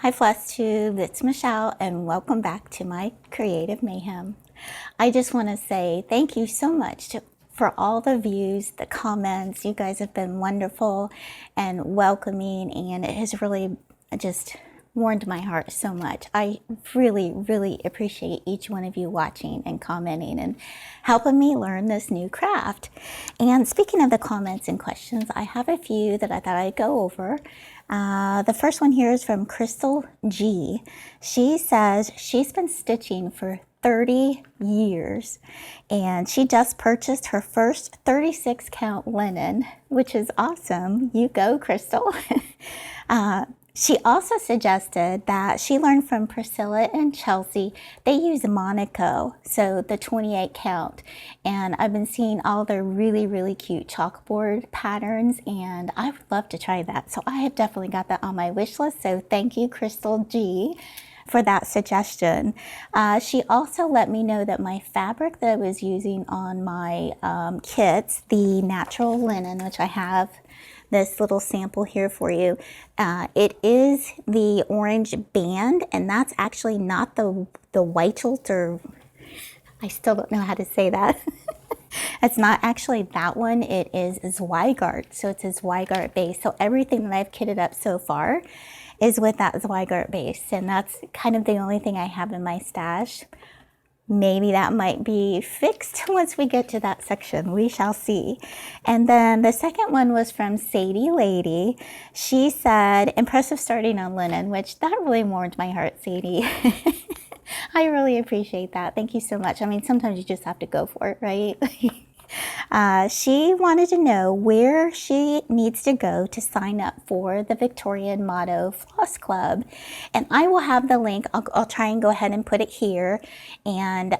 Hi FLOSSTUBE, it's Michelle and welcome back to my creative mayhem. I just want to say thank you so much for all the views, the comments. You guys have been wonderful and welcoming, and it has really just warmed my heart so much. I really appreciate each one of you watching and commenting and helping me learn this new craft. And speaking of the comments and questions, I have a few that I thought I'd go over. The first one here is from Crystal G. She says she's been stitching for 30 years and she just purchased her first 36 count linen, which is awesome. You go, Crystal. She also suggested that she learned from Priscilla and Chelsea. They use Monaco, so the 28 count. And I've been seeing all their really cute chalkboard patterns, and I would love to try that. So I have definitely got that on my wish list. So thank you, Crystal G, for that suggestion. She also let me know that my fabric that I was using on my kits, the natural linen, which I have this little sample here for you. It is the orange band, and that's actually not the Weichelt, or I still don't know how to say that. It's not actually that one. It is Zweigart, so it's a Zweigart base. So everything that I've kitted up so far is with that Zweigart base, and that's kind of the only thing I have in my stash. Maybe that might be fixed once we get to that section. We shall see. And then the second one was from Sadie Lady. She said, impressive starting on linen, which that really warmed my heart, Sadie. I really appreciate that. Thank you so much. I mean, sometimes you just have to go for it, right? She wanted to know where she needs to go to sign up for the Victorian Motto Floss Club. And I will have the link. I'll try and go ahead and put it here, and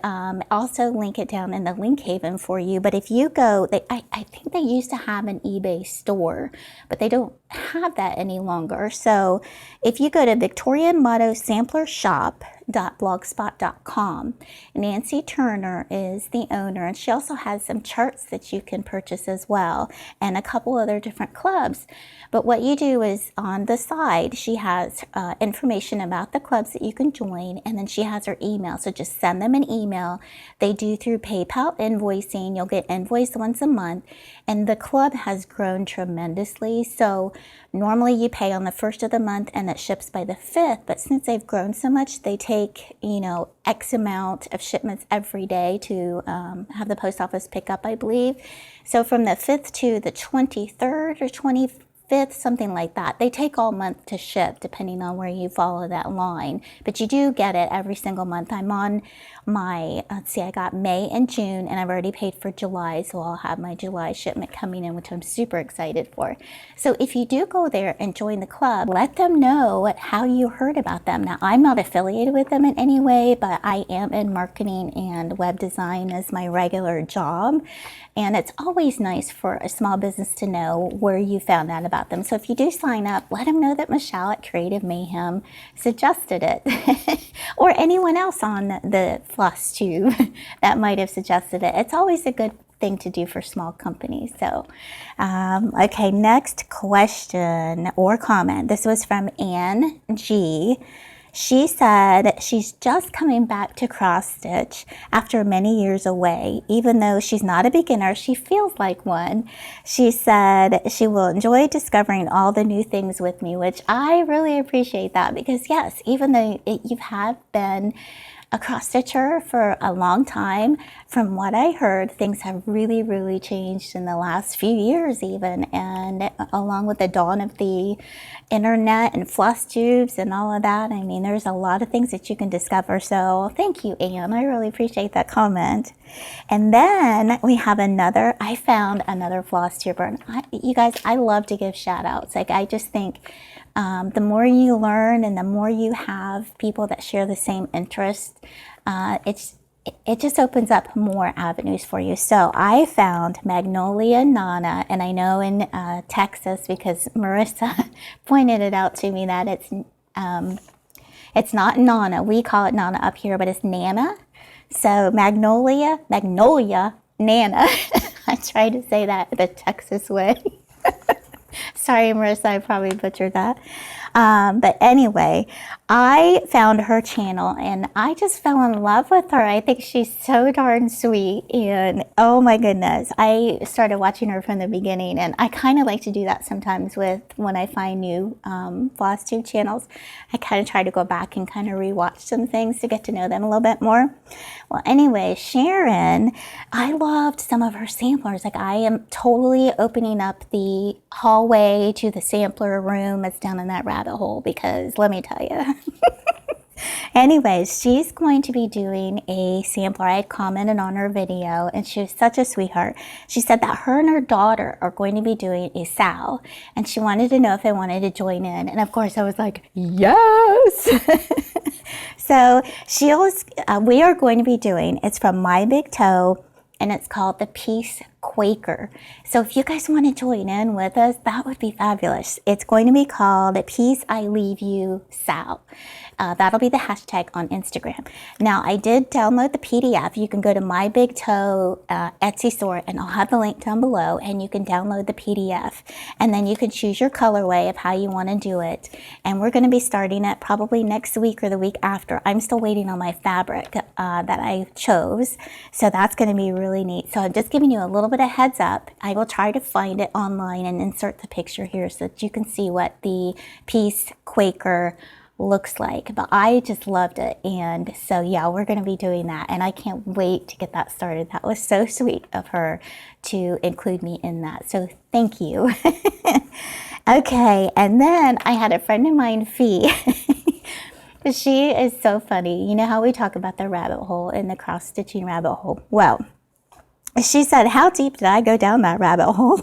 also link it down in the link haven for you. But if you go, I think they used to have an eBay store, but they don't have that any longer. So if you go to Victorian Motto Sampler Shop.blogspot.com. Nancy Turner is the owner, and she also has some charts that you can purchase as well, and a couple other different clubs. But what you do is on the side, she has information about the clubs that you can join, and then she has her email. So just send them an email. They do through PayPal invoicing. You'll get invoiced once a month, and the club has grown tremendously. So normally you pay on the 1st of the month and it ships by the 5th, but since they've grown so much, they take, X amount of shipments every day to have the post office pick up, I believe. So from the 5th to the 23rd or 25th, something like that. They take all month to ship depending on where you follow that line, but you do get it every single month. I'm on my, I got May and June, and I've already paid for July, so I'll have my July shipment coming in, which I'm super excited for. So if you do go there and join the club, let them know how you heard about them. Now, I'm not affiliated with them in any way, but I am in marketing and web design as my regular job, and it's always nice for a small business to know where you found out about them. So if you do sign up, let them know that Michelle at Creative Mayhem suggested it, or anyone else on the FLOSSTUBE that might have suggested it. It's always a good thing to do for small companies. So, okay, next question or comment. This was from Anne G. She said she's just coming back to cross stitch after many years away. Even though she's not a beginner, she feels like one. She said she will enjoy discovering all the new things with me, which I really appreciate that, because yes, even though you have been a cross stitcher for a long time, from what I heard, things have really changed in the last few years even, and along with the dawn of the internet and floss tubes and all of that, I mean, there's a lot of things that you can discover. So thank you, Anne. I really appreciate that comment. And then we have I found another floss tuber, and you guys, I love to give shout outs. Like, I just think the more you learn and the more you have people that share the same interest, it just opens up more avenues for you. So I found Magnolia Nana, and I know in Texas, because Marissa pointed it out to me, that it's not Nana. We call it Nana up here, but it's Nana. So Magnolia Nana. I tried to say that the Texas way. Sorry, Marissa, I probably butchered that. But anyway, I found her channel and I just fell in love with her. I think she's so darn sweet, and oh my goodness, I started watching her from the beginning, and I kind of like to do that sometimes with when I find new FLOSSTUBE channels. I kind of try to go back and kind of rewatch some things to get to know them a little bit more. Well, anyway, Sharon, I loved some of her samplers. Like, I am totally opening up the hallway to the sampler room that's down in that rabbit hole, because let me tell you. Anyways, she's going to be doing a sampler. I had commented on her video, and she was such a sweetheart. She said that her and her daughter are going to be doing a sal, and she wanted to know if I wanted to join in. And of course, I was like, yes. So we are going to be doing, it's from My Big Toe, and it's called the Peace Quaker. So if you guys want to join in with us, that would be fabulous. It's going to be called Peace I Leave You Sal. That'll be the hashtag on Instagram. Now, I did download the PDF. You can go to My Big Toe Etsy store, and I'll have the link down below, and you can download the PDF. And then you can choose your colorway of how you want to do it. And we're going to be starting it probably next week or the week after. I'm still waiting on my fabric that I chose. So that's going to be really neat. So I'm just giving you a little bit of heads up. I will try to find it online and insert the picture here so that you can see what the Peace Quaker looks like. But I just loved it, and so yeah, we're going to be doing that, and I can't wait to get that started. That was so sweet of her to include me in that, so thank you. Okay, and then I had a friend of mine, Fee. She is so funny. You know how we talk about the rabbit hole and the cross stitching rabbit hole? Well, she said, how deep did I go down that rabbit hole?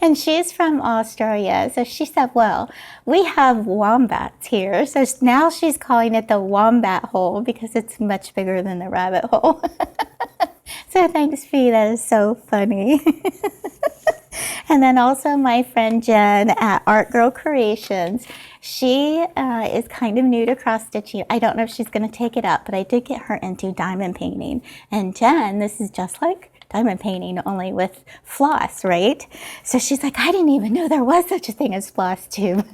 And she's from Australia. So she said, well, we have wombats here. So now she's calling it the wombat hole because it's much bigger than the rabbit hole. So thanks, Fee. That is so funny. And then also my friend Jen at Art Girl Creations. She is kind of new to cross stitching. I don't know if she's going to take it up, but I did get her into diamond painting. And Jen, this is just like diamond painting, only with floss, right? So she's like, I didn't even know there was such a thing as FLOSSTUBE.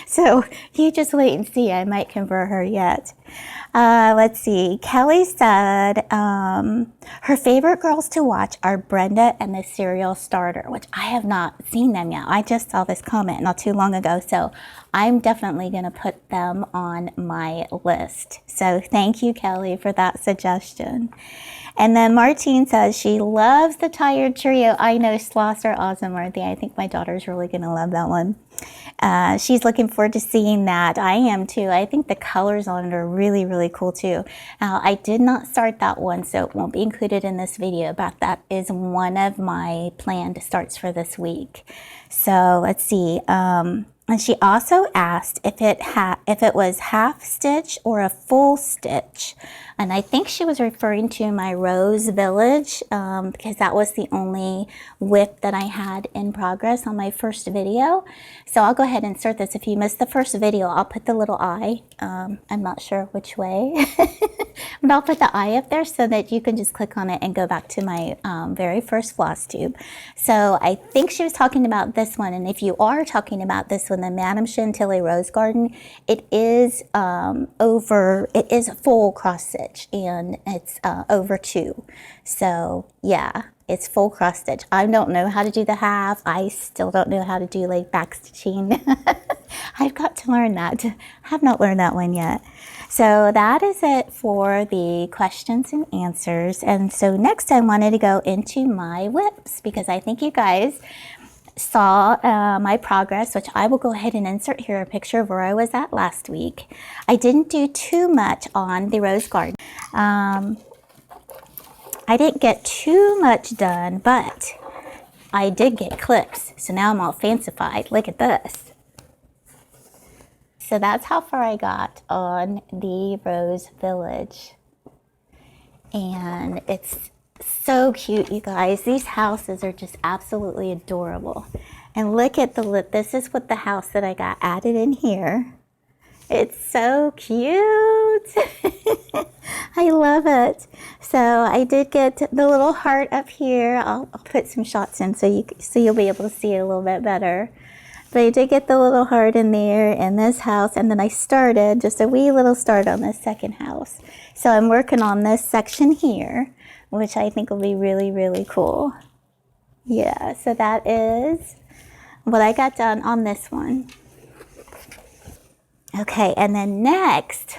So you just wait and see. I might convert her yet. Let's see. Kelly said her favorite girls to watch are Brenda and the Serial Starter, which I have not seen them yet. I just saw this comment not too long ago, so I'm definitely going to put them on my list. So thank you, Kelly, for that suggestion. And then Martine says she loves the Tired Trio. I know sloths are awesome, aren't they? I think my daughter's really going to love that one. She's looking forward to seeing that. I am too. I think the colors on it are really, really cool too. I did not start that one, so it won't be included in this video, but that is one of my planned starts for this week. So let's see. And she also asked if it was half stitch or a full stitch. And I think she was referring to my Rose Village because that was the only WIP that I had in progress on my first video. So I'll go ahead and insert this. If you missed the first video, I'll put the little eye. I'm not sure which way, but I'll put the eye up there so that you can just click on it and go back to my very first FLOSSTUBE. So I think she was talking about this one. And if you are talking about this one, the Madame Chantilly Rose Garden, it is it is a full cross stitch, and it's over 2. So yeah, it's full cross stitch. I don't know how to do the half. I still don't know how to do like back stitching. I've got to learn that. I have not learned that one yet. So that is it for the questions and answers. And so next I wanted to go into my WIPs because I think you guys saw my progress, which I will go ahead and insert here a picture of where I was at last week. I didn't do too much on the Rose Garden. I didn't get too much done, but I did get clips. So now I'm all fancified. Look at this. So that's how far I got on the Rose Village. And it's so cute, you guys. These houses are just absolutely adorable. And look at the lip. This is what the house that I got added in here. It's so cute. I love it. So I did get the little heart up here. I'll put some shots in so you'll be able to see it a little bit better. But I did get the little heart in there in this house, and then I started just a wee little start on this second house. So I'm working on this section here, which I think will be really, really cool. Yeah, so that is what I got done on this one. Okay, and then next,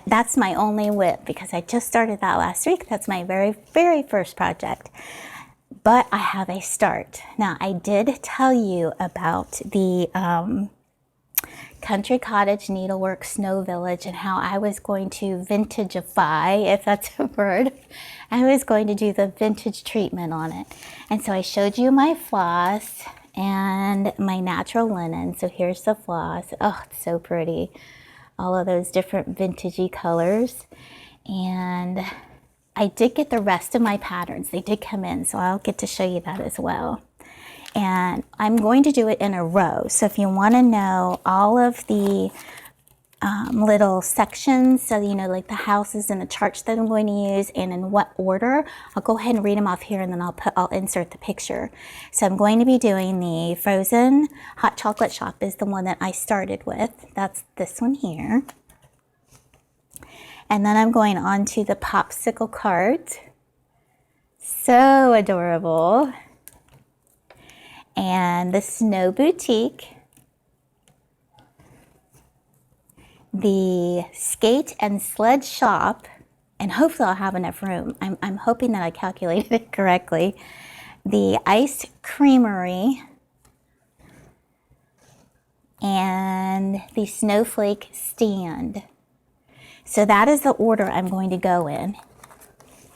that's my only WIP because I just started that last week. That's my very, very first project. But I have a start. Now, I did tell you about the Country Cottage Needlework Snow Village and how I was going to vintag-afy, if that's a word. I was going to do the vintage treatment on it. And so I showed you my floss and my natural linen. So here's the floss. Oh, it's so pretty. All of those different vintagey colors. And I did get the rest of my patterns. They did come in, so I'll get to show you that as well. And I'm going to do it in a row. So if you want to know all of the little sections, so you know, like the houses and the charts that I'm going to use and in what order, I'll go ahead and read them off here, and then I'll insert the picture. So I'm going to be doing the frozen hot chocolate shop is the one that I started with. That's this one here. And then I'm going on to the popsicle cart. So adorable. And the Snow Boutique. The Skate and Sled Shop. And hopefully I'll have enough room. I'm hoping that I calculated it correctly. The Ice Creamery. And the Snowflake Stand. So that is the order I'm going to go in.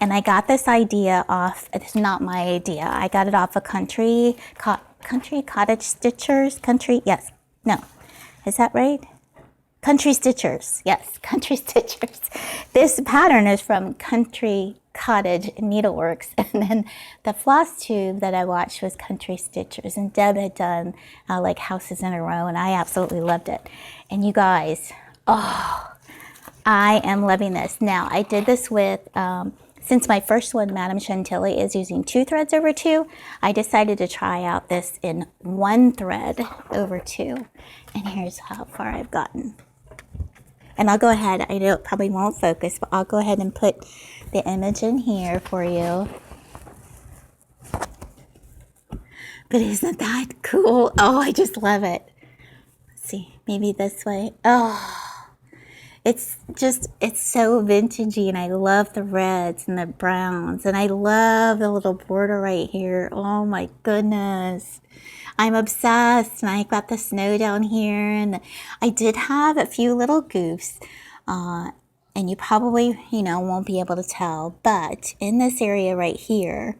And I got this idea off, it's not my idea. I got it off of Country Cottage Stitchers. Yes. No. Is that right? Country Stitchers. Yes. Country Stitchers. This pattern is from Country Cottage Needleworks. And then the floss tube that I watched was Country Stitchers. And Deb had done like houses in a row, and I absolutely loved it. And you guys, oh, I am loving this. Now, I did this with, since my first one, Madame Chantilly, is using 2 threads over 2, I decided to try out this in 1 thread over 2. And here's how far I've gotten. And I'll go ahead, I know it probably won't focus, but I'll go ahead and put the image in here for you. But isn't that cool? Oh, I just love it. Let's see, maybe this way. Oh. It's so vintagey, and I love the reds and the browns, and I love the little border right here. Oh my goodness. I'm obsessed, and I got the snow down here, and I did have a few little goofs, and you probably, won't be able to tell, but in this area right here,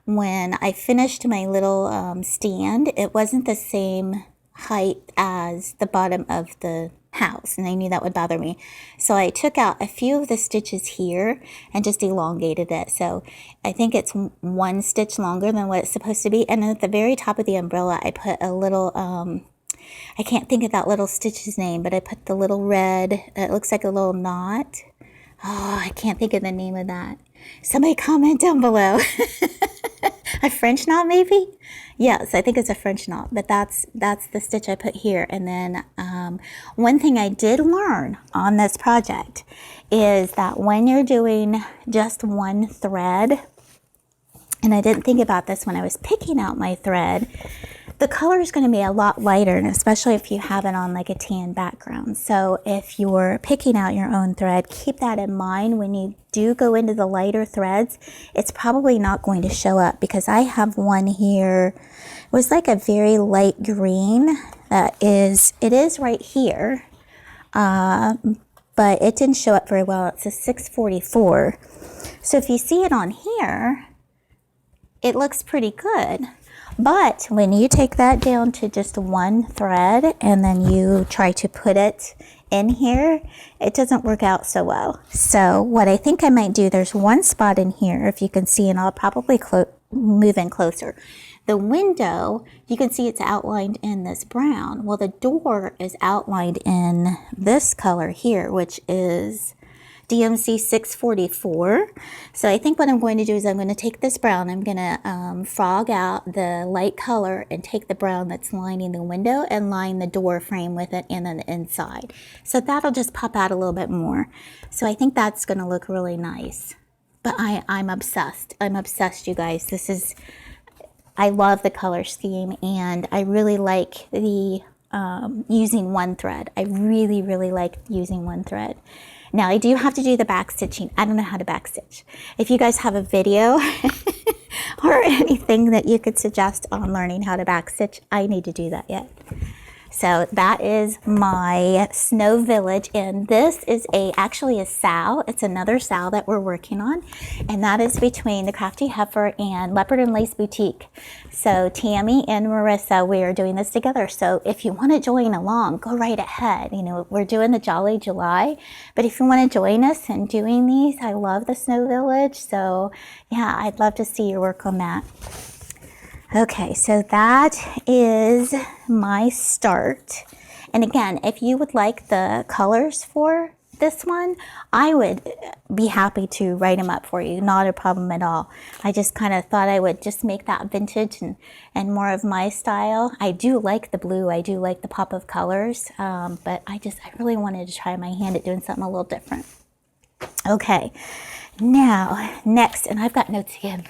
when I finished my little stand, it wasn't the same height as the bottom of the house, and I knew that would bother me. So I took out a few of the stitches here and just elongated it. So I think it's 1 stitch longer than what it's supposed to be. And then at the very top of the umbrella, I put a little, I can't think of that little stitch's name, but I put the little red, it looks like a little knot. Oh, I can't think of the name of that. Somebody comment down below. A French knot, maybe? Yes, I think it's a French knot, but that's the stitch I put here. And then one thing I did learn on this project is that when you're doing just 1 thread, and I didn't think about this when I was picking out my thread, the color is going to be a lot lighter, and especially if you have it on like a tan background. So if you're picking out your own thread, keep that in mind when you do go into the lighter threads. It's probably not going to show up, because I have one here. It was like a very light green. It is right here, but it didn't show up very well. It's a 644. So if you see it on here, it looks pretty good. But when you take that down to just 1 thread and then you try to put it in here, it doesn't work out so well. So what I think I might do, there's 1 spot in here, if you can see, and I'll probably move in closer. The window, you can see it's outlined in this brown. Well, the door is outlined in this color here, which is DMC 644. So I think what I'm going to do is I'm going to take this brown, I'm going to frog out the light color and take the brown that's lining the window and line the door frame with it and then the inside. So that'll just pop out a little bit more. So I think that's going to look really nice. But I'm obsessed. I'm obsessed, you guys. I love the color scheme, and I really like the using one thread. I really, really like using one thread. Now, I do have to do the back stitching. I don't know how to back stitch. If you guys have a video or anything that you could suggest on learning how to back stitch, I need to do that yet. So that is my snow village, and this is actually a sow. It's another sow that we're working on, and that is between the Crafty Heifer and Leopard and Lace Boutique. So Tammy and Marissa, we are doing this together. So if you want to join along, go right ahead. You know, we're doing the Jolly July, but if you want to join us in doing these, I love the snow village. So yeah, I'd love to see your work on that. Okay, so that is my start. And again, if you would like the colors for this one, I would be happy to write them up for you. Not a problem at all. I just kind of thought I would just make that vintage and more of my style. I do like the blue. I do like the pop of colors. But I really wanted to try my hand at doing something a little different. Okay, now next, and I've got notes again.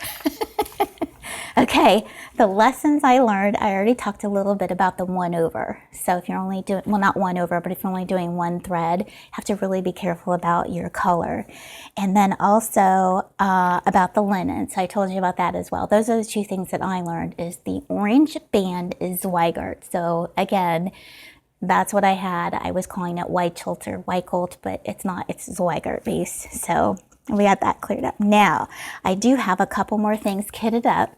Okay, the lessons I learned, I already talked a little bit about the 1 over. So if you're only doing, well, not 1 over, but if you're only doing one thread, you have to really be careful about your color. And then also about the linen. So I told you about that as well. Those are the two things that I learned, is the orange band is Zweigart. So again, that's what I had. I was calling it Weichelt or Weichelt, but it's not, it's Zweigart base. So we got that cleared up. Now, I do have a couple more things kitted up.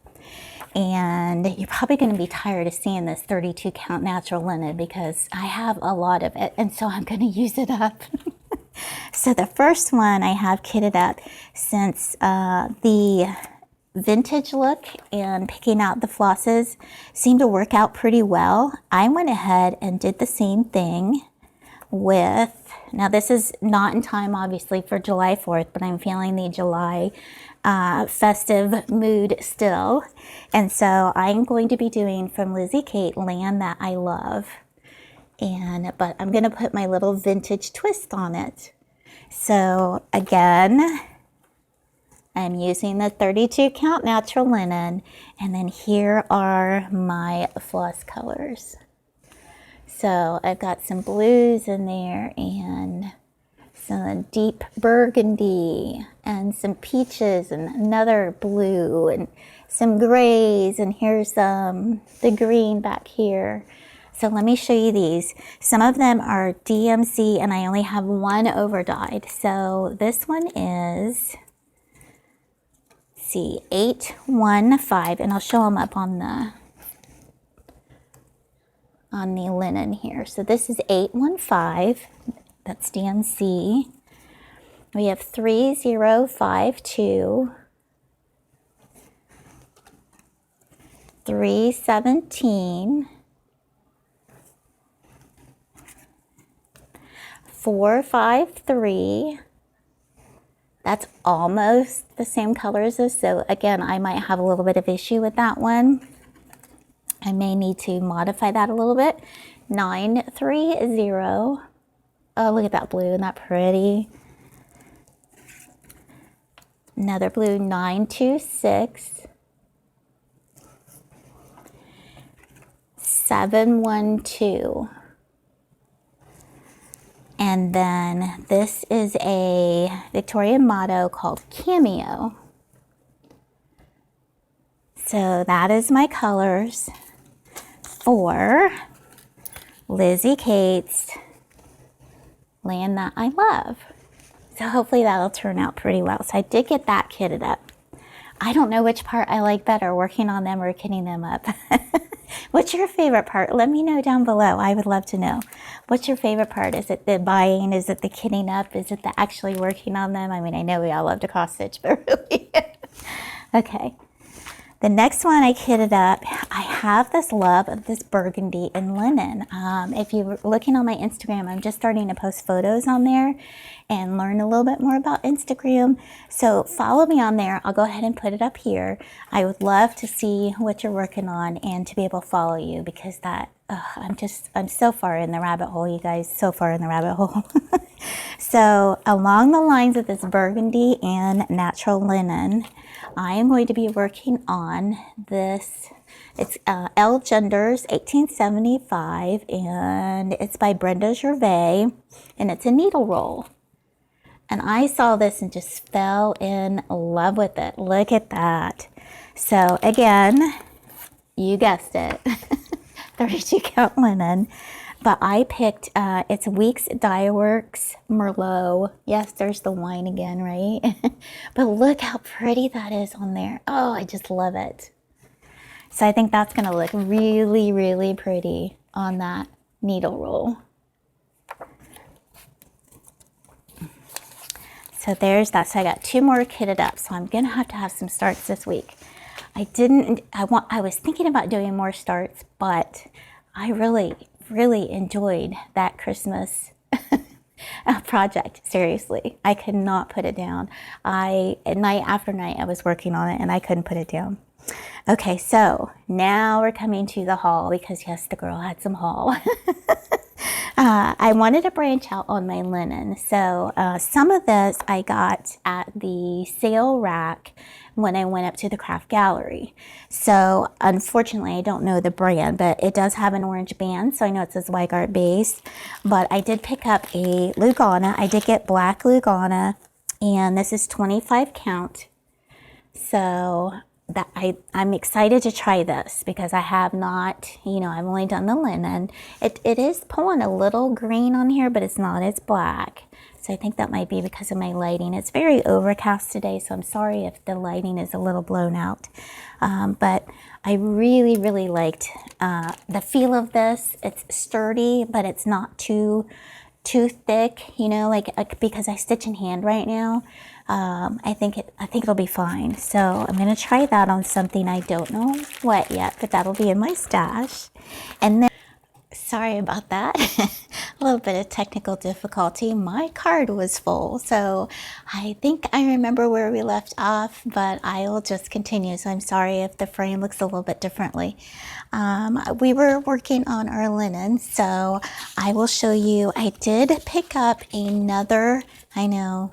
And you're probably going to be tired of seeing this 32 count natural linen because I have a lot of it, and so I'm going to use it up. So the first one I have kitted up, since the vintage look and picking out the flosses seemed to work out pretty well, I went ahead and did the same thing with, now this is not in time obviously for July 4th, but I'm feeling the July festive mood still. And so I'm going to be doing from Lizzie Kate, Land That I Love. But I'm going to put my little vintage twist on it. So again, I'm using the 32 count natural linen, and then here are my floss colors. So I've got some blues in there and some deep burgundy and some peaches and another blue and some grays, and here's the green back here. So let me show you these. Some of them are DMC and I only have one over dyed. So this one is, let's see, 815, and I'll show them up on the linen here. So this is 815. That's DMC. We have 3052, 317, 453. That's almost the same color as this. So again, I might have a little bit of issue with that one. I may need to modify that a little bit. 930. Oh, look at that blue, isn't that pretty? Another blue, 926. 712. And then this is a Victorian motto called Cameo. So that is my colors for Lizzie Kate's Land That I Love. So hopefully that'll turn out pretty well. So I did get that kitted up. I don't know which part I like better, working on them or kitting them up. What's your favorite part? Let me know down below. I would love to know. What's your favorite part? Is it the buying? Is it the kitting up? Is it the actually working on them? I mean, I know we all love to cross stitch, but really. Okay. The next one I kitted up, I have this love of this burgundy and linen. If you're looking on my Instagram, I'm just starting to post photos on there and learn a little bit more about Instagram. So follow me on there. I'll go ahead and put it up here. I would love to see what you're working on and to be able to follow you, because that, I'm so far in the rabbit hole, you guys, so far in the rabbit hole. So along the lines of this burgundy and natural linen, I am going to be working on this. It's L. Genders 1875, and it's by Brenda Gervais, and it's a needle roll. And I saw this and just fell in love with it. Look at that. So again, you guessed it, 32 count linen. But I picked, it's Weeks Dye Works Merlot. Yes, there's the wine again, right? But look how pretty that is on there. Oh, I just love it. So I think that's going to look really, really pretty on that needle roll. So there's that. So I got 2 more kitted up. So I'm going to have some starts this week. I was thinking about doing more starts, but I really enjoyed that Christmas project. Seriously, I could not put it down. Night after night I was working on it and I couldn't put it down. Okay, so now we're coming to the haul, because yes, the girl had some haul. I wanted to branch out on my linen. So some of this I got at the sale rack when I went up to the craft gallery. So unfortunately, I don't know the brand, but it does have an orange band, so I know it says Weigart base. But I did pick up a Lugana. I did get black Lugana, and this is 25 count. So that I'm excited to try this, because I have not, I've only done the linen. It is pulling a little green on here, but it's not as black. So I think that might be because of my lighting. It's very overcast today, so I'm sorry if the lighting is a little blown out. But I really, really liked the feel of this. It's sturdy, but it's not too thick, because I stitch in hand right now. I think it'll be fine. So I'm going to try that on something. I don't know what yet, but that'll be in my stash. And then, sorry about that. A little bit of technical difficulty. My card was full, so I think I remember where we left off, but I will just continue. So I'm sorry if the frame looks a little bit differently. We were working on our linen, so I will show you. I did pick up another, I know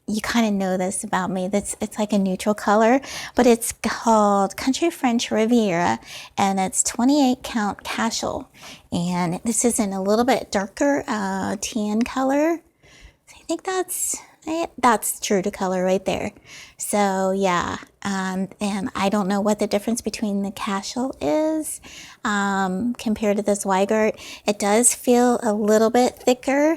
you kind of know this about me, it's like a neutral color, but it's called Country French Riviera, and it's 28 count casual, and this is in a little bit darker tan color. So I think that's true to color right there. So yeah, and I don't know what the difference between the casual is compared to this Weigart. It does feel a little bit thicker.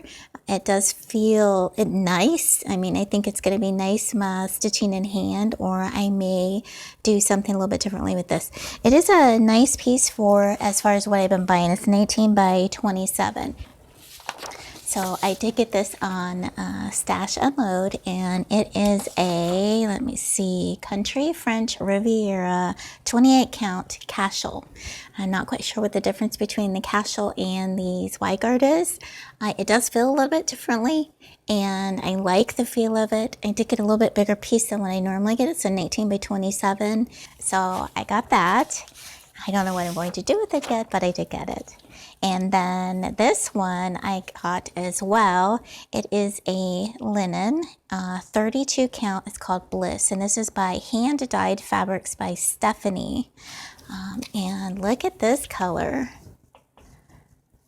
It does feel nice. I mean, I think it's going to be nice stitching in hand, or I may do something a little bit differently with this. It is a nice piece for, as far as what I've been buying. It's an 18 by 27. So I did get this on Stash Unload, and it is a, let me see, Country French Riviera 28 count casual. I'm not quite sure what the difference between the casual and these Weigart is. It does feel a little bit differently, and I like the feel of it. I did get a little bit bigger piece than what I normally get. It's an 18 by 27. So I got that. I don't know what I'm going to do with it yet, but I did get it. And then this one I got as well. It is a linen, 32 count. It's called Bliss, and this is by Hand Dyed Fabrics by Stephanie. And look at this color.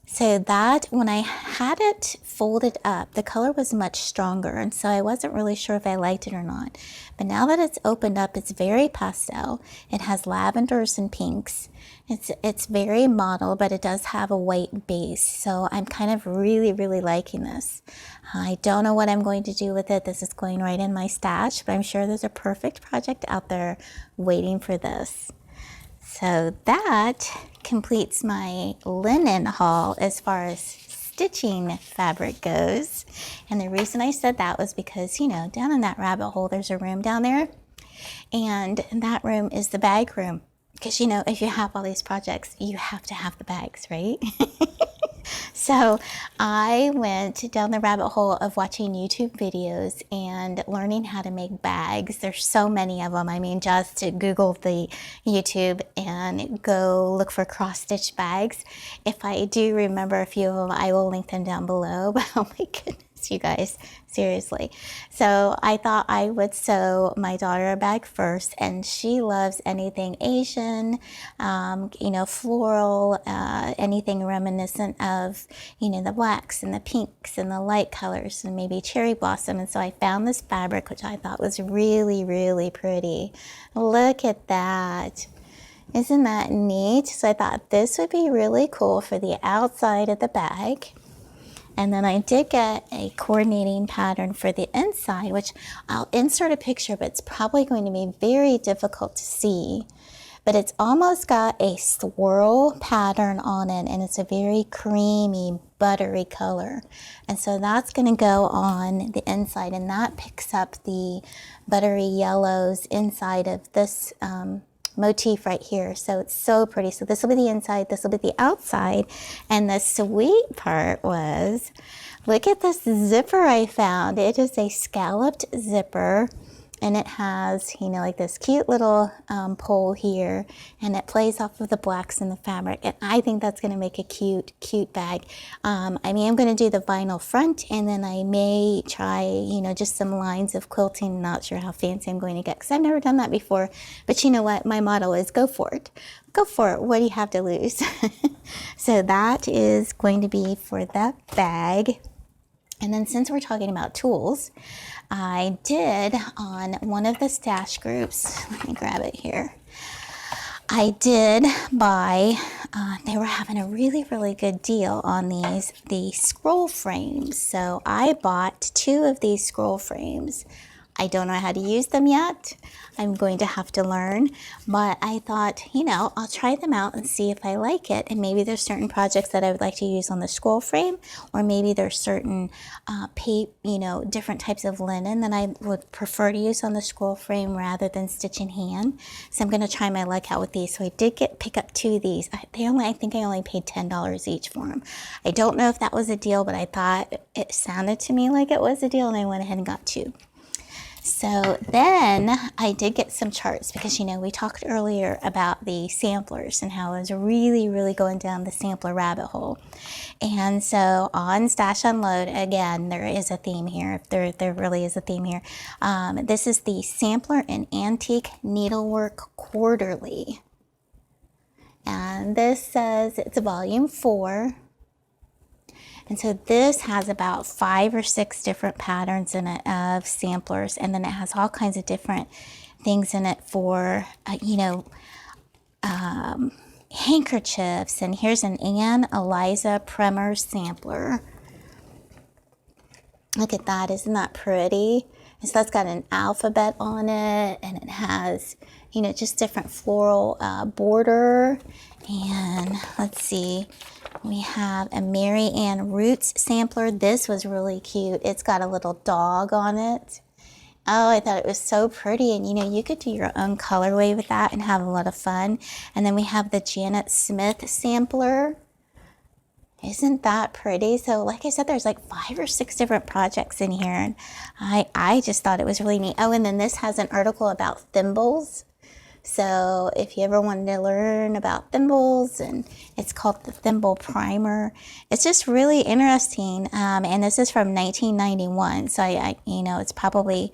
So that, when I had it folded up, the color was much stronger, and so I wasn't really sure if I liked it or not. But now that it's opened up, it's very pastel. It has lavenders and pinks. It's very model, but it does have a white base. So I'm kind of really, really liking this. I don't know what I'm going to do with it. This is going right in my stash, but I'm sure there's a perfect project out there waiting for this. So that completes my linen haul as far as stitching fabric goes. And the reason I said that was because, you know, down in that rabbit hole, there's a room down there. And that room is the bag room. Because, you know, if you have all these projects, you have to have the bags, right? So I went down the rabbit hole of watching YouTube videos and learning how to make bags. There's so many of them. I mean, just to Google the YouTube and go look for cross-stitch bags. If I do remember a few of them, I will link them down below. But oh my goodness, you guys, seriously. So I thought I would sew my daughter a bag first, and she loves anything Asian, you know, floral, anything reminiscent of, you know, the blacks and the pinks and the light colors and maybe cherry blossom. And so I found this fabric, which I thought was really, really pretty. Look at that. Isn't that neat? So I thought this would be really cool for the outside of the bag. And then I did get a coordinating pattern for the inside, which I'll insert a picture, but it's probably going to be very difficult to see. But it's almost got a swirl pattern on it, and it's a very creamy, buttery color. And so that's going to go on the inside, and that picks up the buttery yellows inside of this motif right here. So it's so pretty. So this will be the inside, this will be the outside. And the sweet part was, look at this zipper I found. It is a scalloped zipper, and it has, you know, like this cute little pole here, and it plays off of the blacks in the fabric. And I think that's going to make a cute, cute bag. I mean, I'm going to do the vinyl front, and then I may try, you know, just some lines of quilting. Not sure how fancy I'm going to get because I've never done that before. But you know what? My motto is go for it. Go for it. What do you have to lose? So that is going to be for that bag. And then since we're talking about tools, I did on one of the stash groups, let me grab it here. I did buy, they were having a really, really good deal on the scroll frames. So I bought 2 of these scroll frames. I don't know how to use them yet. I'm going to have to learn, but I thought, you know, I'll try them out and see if I like it. And maybe there's certain projects that I would like to use on the scroll frame, or maybe there's certain, you know, different types of linen that I would prefer to use on the scroll frame rather than stitch in hand. So I'm going to try my luck out with these. So I did pick up 2 of these. I think I only paid $10 each for them. I don't know if that was a deal, but I thought it sounded to me like it was a deal, and I went ahead and got 2. So then I did get some charts because, you know, we talked earlier about the samplers and how I was really, really going down the sampler rabbit hole. And so on Stash Unload, again, there is a theme here. There really is a theme here. This is the Sampler and Antique Needlework Quarterly. And this says it's a volume 4. And so this has about 5 or 6 different patterns in it of samplers, and then it has all kinds of different things in it for, you know, handkerchiefs. And here's an Anne Eliza Premer sampler. Look at that, isn't that pretty? And so that's got an alphabet on it, and it has, you know, just different floral border. And let's see. We have a Mary Ann Roots sampler. This was really cute. It's got a little dog on it. Oh, I thought it was so pretty. And, you know, you could do your own colorway with that and have a lot of fun. And then we have the Janet Smith sampler. Isn't that pretty? So, like I said, there's like 5 or 6 different projects in here. And I just thought it was really neat. Oh, and then this has an article about thimbles. So if you ever wanted to learn about thimbles, and it's called the Thimble Primer. It's just really interesting. And this is from 1991. So you know, it's probably,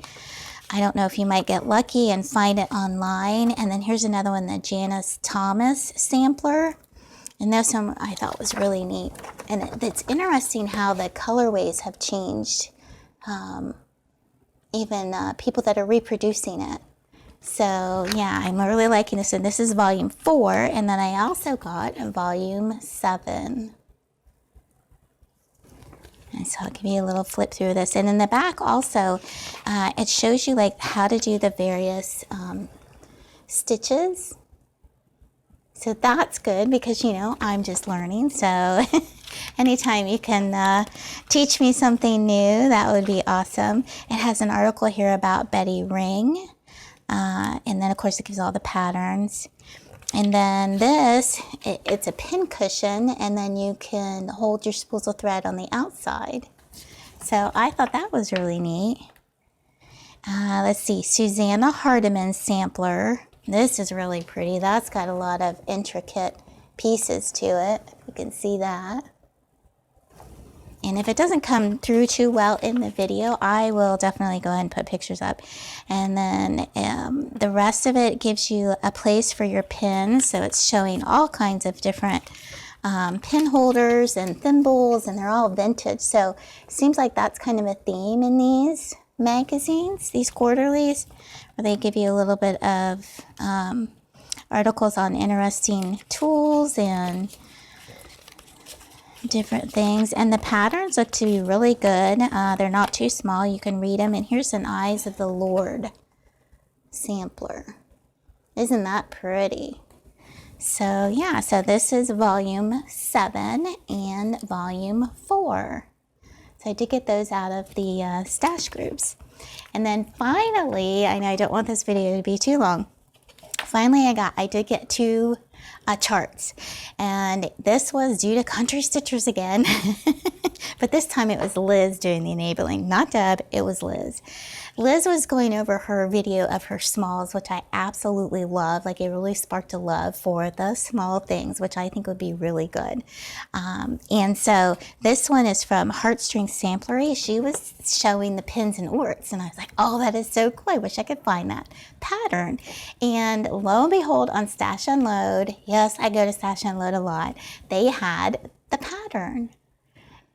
I don't know if you might get lucky and find it online. And then here's another one, the Janice Thomas sampler. And this one I thought was really neat. And it's interesting how the colorways have changed. Even people that are reproducing it. So yeah, I'm really liking this. And this is volume 4. And then I also got volume 7. And so I'll give you a little flip through this. And in the back also, it shows you like how to do the various stitches. So that's good because, you know, I'm just learning. So anytime you can teach me something new, that would be awesome. It has an article here about Betty Ring. And then of course it gives all the patterns. And then this, it's a pin cushion, and then you can hold your spools of thread on the outside. So I thought that was really neat. Let's see, Susanna Hardiman sampler. This is really pretty. That's got a lot of intricate pieces to it. You can see that. And if it doesn't come through too well in the video, I will definitely go ahead and put pictures up. And then the rest of it gives you a place for your pins. So it's showing all kinds of different pin holders and thimbles, and they're all vintage. So it seems like that's kind of a theme in these magazines, these quarterlies, where they give you a little bit of articles on interesting tools and different things. And the patterns look to be really good. They're not too small. You can read them. And here's an Eyes of the Lord sampler. Isn't that pretty? So yeah, so this is volume 7 and volume 4. So I did get those out of the stash groups. And then finally, I know I don't want this video to be too long. Finally, I did get 2 charts, and this was due to Country Stitchers again. But this time it was Liz doing the enabling, not Deb, it was Liz. Liz was going over her video of her smalls, which I absolutely love. Like, it really sparked a love for the small things, which I think would be really good. And so this one is from Heartstring Samplery. She was showing the pins and orts, and I was like, oh, that is so cool. I wish I could find that pattern. And lo and behold, on Stash Unload, yes, I go to Stash Unload a lot, they had the pattern.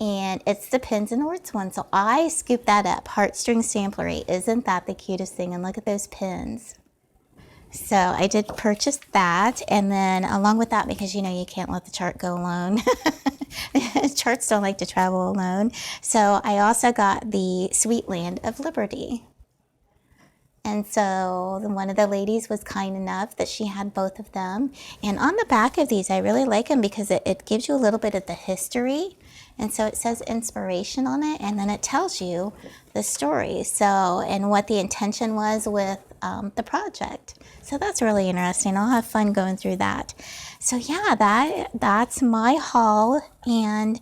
And it's the pins and orts one. So I scooped that up. Heartstring Samplery. Isn't that the cutest thing? And look at those pins. So I did purchase that. And then along with that, because you know you can't let the chart go alone. Charts don't like to travel alone. So I also got the Sweet Land of Liberty. And so one of the ladies was kind enough that she had both of them. And on the back of these, I really like them because it gives you a little bit of the history. And so it says inspiration on it, and then it tells you the story. So, and what the intention was with the project. So that's really interesting. I'll have fun going through that. So yeah, that's my haul. And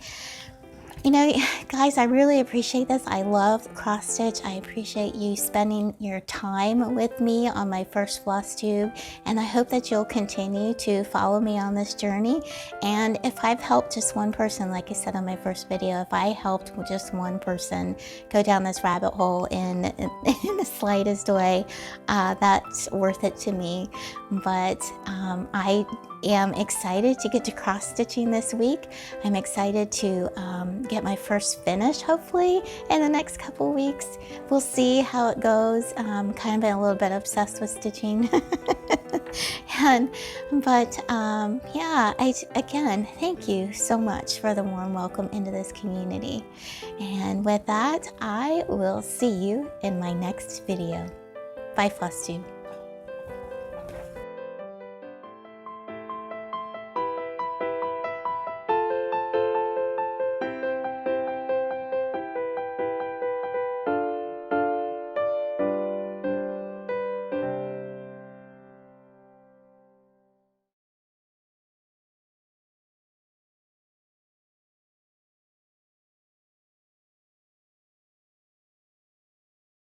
you know, guys, I really appreciate this. I love cross stitch. I appreciate you spending your time with me on my first floss tube, and I hope that you'll continue to follow me on this journey. And if I've helped just one person, like I said on my first video, if I helped just one person go down this rabbit hole in the slightest way, that's worth it to me. But I am excited to get to cross stitching this week. I'm excited to get my first finish hopefully in the next couple weeks. We'll see how it goes. Kind of been a little bit obsessed with stitching. Yeah, again, thank you so much for the warm welcome into this community. And with that, I will see you in my next video. Bye, FLOSSTUBE.